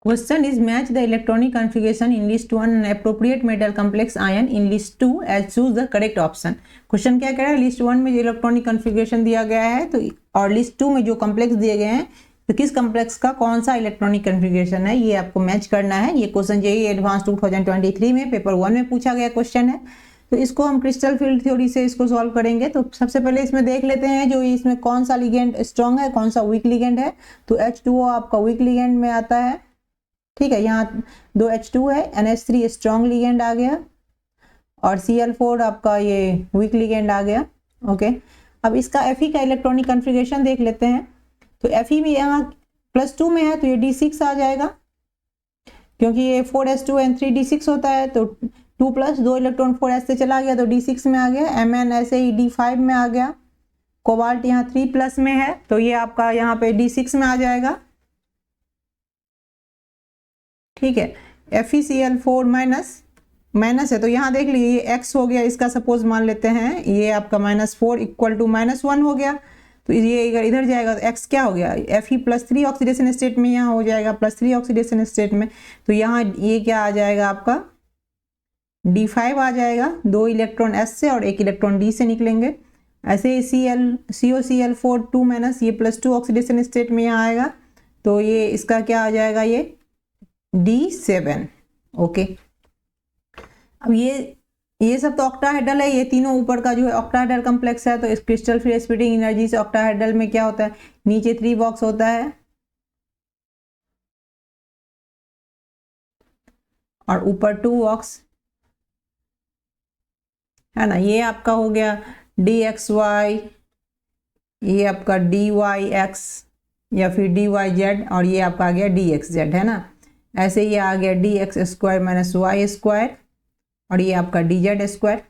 Question is match the electronic configuration in list 1 and appropriate metal complex ion in list 2 as choose the correct option. Question क्या कह रहा है, list 1 में जो electronic configuration दिया गया है तो और लिस्ट 2 में जो कम्प्लेक्स दिए गए हैं तो किस कम्प्लेक्स का कौन सा इलेक्ट्रॉनिक कन्फिगरेशन है ये आपको मैच करना है। ये क्वेश्चन जेईई एडवांस 2023 में पेपर 1 में पूछा गया क्वेश्चन है। तो इसको हम क्रिस्टल फील्ड थ्योरी से इसको सॉल्व करेंगे। तो सबसे पहले इसमें देख लेते हैं जो इसमें कौन सा लिगेंड स्ट्रॉन्ग है कौन सा वीक लिगेंड है। तो H2O आपका वीक लिगेंड में आता है, ठीक है। यहाँ 2 H2 है, NH3 स्ट्रॉन्ग लिगेंड आ गया और Cl4 आपका ये वीक लिगेंड आ गया। ओके, अब इसका Fe का इलेक्ट्रॉनिक कन्फिगरेशन देख लेते हैं। तो Fe में यहाँ +2 में है तो ये D6 आ जाएगा, क्योंकि ये 4s2 and 3d6 होता है। तो 2 + 2 इलेक्ट्रॉन 4s से चला गया तो D6 में आ गया। Mn ऐसे ही D5 में आ गया। कोबाल्ट यहाँ 3+ में है तो ये आपका यहाँ पे D6 में आ जाएगा, ठीक है। FeCl4 माइनस है तो यहाँ देख लीजिए ये x हो गया, इसका सपोज मान लेते हैं ये आपका -4 = -1 हो गया। तो ये अगर इधर जाएगा तो x क्या हो गया, Fe+3 ऑक्सीडेशन स्टेट में यहाँ हो जाएगा +3 ऑक्सीडेशन स्टेट में। तो यहाँ ये क्या आ जाएगा आपका D5 आ जाएगा। 2 इलेक्ट्रॉन s से और 1 इलेक्ट्रॉन d से निकलेंगे। ऐसे ही COCl4 2- ये +2 ऑक्सीडेशन स्टेट में यहाँ आएगा तो ये इसका क्या आ जाएगा ये D7। ओके, अब ये सब तो ऑक्टाहेड्रल है, ये तीनों ऊपर का जो है ऑक्टाहेड्रल कम्प्लेक्स है। तो इस क्रिस्टल फ्री स्प्लिटिंग एनर्जी से ऑक्टाहेड्रल में क्या होता है, नीचे 3 बॉक्स होता है और ऊपर 2 बॉक्स है ना। ये आपका हो गया DXY, ये आपका DYX या फिर DYZ और ये आपका आ गया DXZ है ना। ऐसे ये आ गया DX² - Y² और ये आपका DZ²।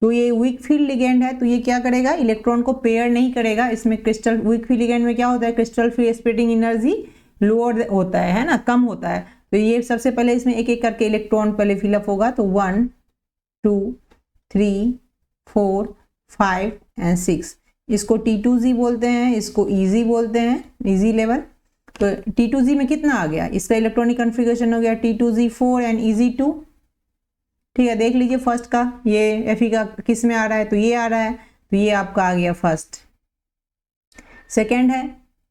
तो ये वीक फील्ड लिगेंड है तो ये क्या करेगा, इलेक्ट्रॉन को पेयर नहीं करेगा। इसमें क्रिस्टल वीक फील्ड लिगेंड में क्या होता है, crystal field splitting energy lower होता है ना, कम होता है। तो ये सबसे पहले इसमें एक एक करके इलेक्ट्रॉन पहले फिलअप होगा। तो 1 2 3 4 5 और 6, इसको T2Z बोलते हैं, इसको EZ बोलते हैं, EZ लेवल। तो T2Z में कितना आ गया, इसका इलेक्ट्रॉनिक कन्फिगरेशन हो गया T2Z4 एंड EZ2, ठीक है। देख लीजिए फर्स्ट का ये Fe का किस में आ रहा है, तो ये आ रहा है तो ये आपका आ गया फर्स्ट। सेकेंड है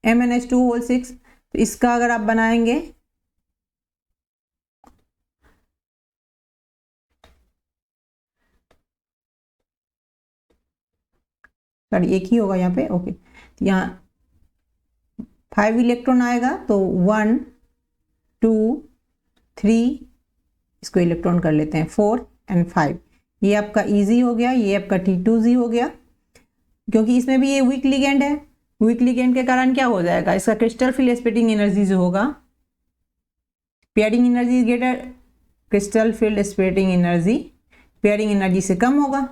MnH2 6, तो इसका अगर आप बनाएंगे सॉरी एक ही होगा यहाँ पे। ओके, यहाँ 5 इलेक्ट्रॉन आएगा तो 1 2 3, इसको इलेक्ट्रॉन कर लेते हैं 4 और 5। ये आपका EZ हो गया, ये आपका T2Z हो गया। क्योंकि इसमें भी ये वीक लिगेंड है, वीक लिगेंड के कारण क्या हो जाएगा, इसका क्रिस्टल फील्ड स्प्लिटिंग एनर्जी जो होगा, pairing energy greater, crystal field splitting energy pairing energy से कम होगा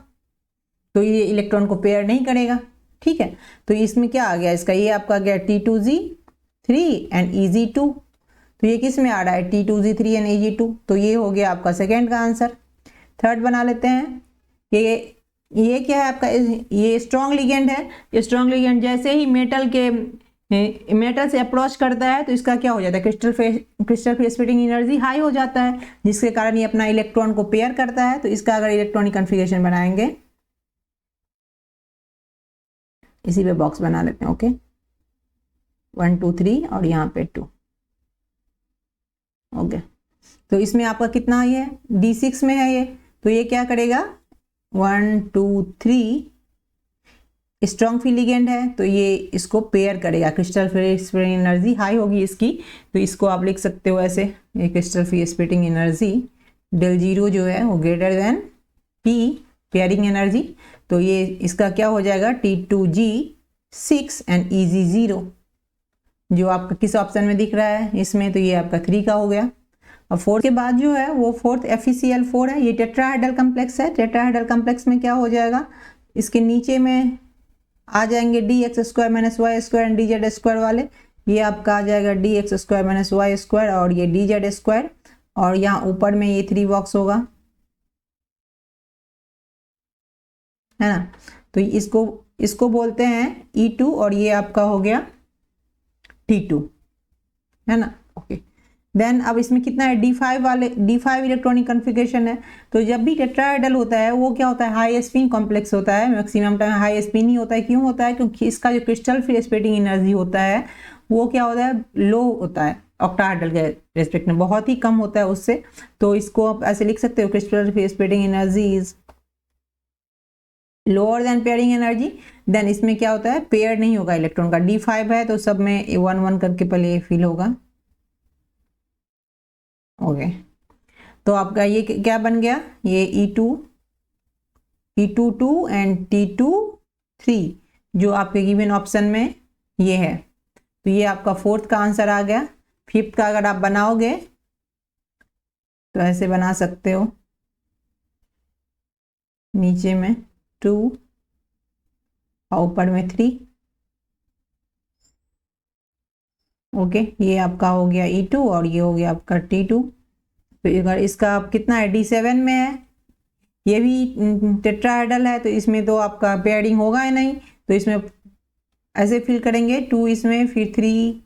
तो ये इलेक्ट्रॉन को पेयर नहीं करेगा, ठीक है। तो इसमें क्या आ गया, इसका ये आपका गया T2Z3 एंड EZ2। तो ये किस में आ रहा है, T2Z3 एंड EZ2। तो ये हो गया आपका सेकेंड का आंसर। थर्ड बना लेते हैं। ये क्या है आपका, ये स्ट्रॉन्ग लिगेंड है। ये स्ट्रॉन्ग लिगेंड जैसे ही मेटल से अप्रोच करता है तो इसका क्या हो जाता है, crystal field splitting energy high हो जाता है, जिसके कारण ये अपना इलेक्ट्रॉन को पेयर करता है। तो इसका अगर इलेक्ट्रॉनिक कन्फिगरेशन बनाएंगे, इसी पे बॉक्स बना लेते हैं। ओके, 1 2 3 और यहाँ पे 2। ओके, तो इसमें आपका कितना ये D6 में है ये, तो ये क्या करेगा 1 2 3 स्ट्रॉन्ग फील्ड लिगेंड है तो ये इसको पेयर करेगा, crystal field splitting energy high होगी इसकी। तो इसको आप लिख सकते हो ऐसे, ये क्रिस्टल फ्री स्प्लिटिंग एनर्जी ∆0 जो है वो > P पेयरिंग एनर्जी। तो ये इसका क्या हो जाएगा T2Z6 एंड EZ0, जो आपका किस ऑप्शन में दिख रहा है इसमें, तो ये आपका 3 का हो गया। और फोर्थ के बाद जो है वो फोर्थ FeCl4 है, ये टेट्राहेड्रल कम्प्लेक्स है। टेट्राहेड्रल कम्प्लेक्स में क्या हो जाएगा, इसके नीचे में आ जाएंगे DX² - Y² एंड DZ² वाले। ये आपका आ जाएगा DX² - Y² और ये DZ², और यहाँ ऊपर में ये 3 बॉक्स होगा, है ना। तो इसको बोलते हैं E2 और ये आपका हो गया T2, है ना। ओके, देन अब इसमें कितना है, D5 इलेक्ट्रॉनिक कॉन्फ़िगरेशन है। तो जब भी टेट्राहेड्रल होता है वो क्या होता है, हाई स्पिन कॉम्प्लेक्स होता है, मैक्सिमम टाइम हाई स्पिन ही होता है। क्यों होता है, क्योंकि इसका जो क्रिस्टल फ्री स्प्लिटिंग एनर्जी होता है वो क्या होता है, लो होता है ऑक्टाहेड्रल के रेस्पेक्ट में, बहुत ही कम होता है उससे। तो इसको आप ऐसे लिख सकते हो, crystal field splitting energy is lower than pairing energy. Then इसमें क्या होता है, पेयर नहीं होगा इलेक्ट्रॉन का, D5 है तो सब में 1 1 करके पहले फिल होगा। ओके, तो आपका ये क्या बन गया, ये E2 एंड T2 3 जो आपके गिवन ऑप्शन में ये है। तो ये आपका फोर्थ का आंसर आ गया। फिफ्थ का अगर आप बनाओगे तो ऐसे बना सकते हो, नीचे में 2 और ऊपर में 3। ओके, ये आपका हो गया E2 और ये हो गया आपका T2। तो अगर इसका आप कितना है, D7 में है, ये भी टेट्राहेड्रल है, तो इसमें तो आपका पेयरिंग होगा ही नहीं। तो इसमें ऐसे फिल करेंगे, 2 इसमें, फिर 3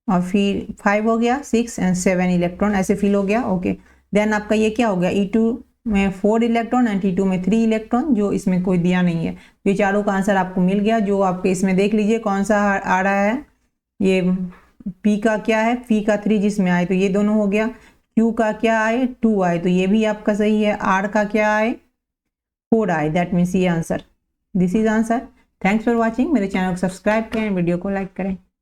और फिर 5 हो गया, 6 एंड 7 इलेक्ट्रॉन ऐसे फिल हो गया। ओके, देन आपका ये क्या हो गया, E2 में 4 इलेक्ट्रॉन एंड T2 में 3 इलेक्ट्रॉन, जो इसमें कोई दिया नहीं है। ये चारों का आंसर आपको मिल गया। जो आपके इसमें देख लीजिए कौन सा आ रहा है, ये P का क्या है, P का 3 जिसमें आए तो ये दोनों हो गया, Q का क्या आए 2 आए तो ये भी आपका सही है, R का क्या आए 4 आए, दैट मीन्स ये answer, this is answer. Thanks for watching. मेरे चैनल को सब्सक्राइब करें, वीडियो को लाइक करें।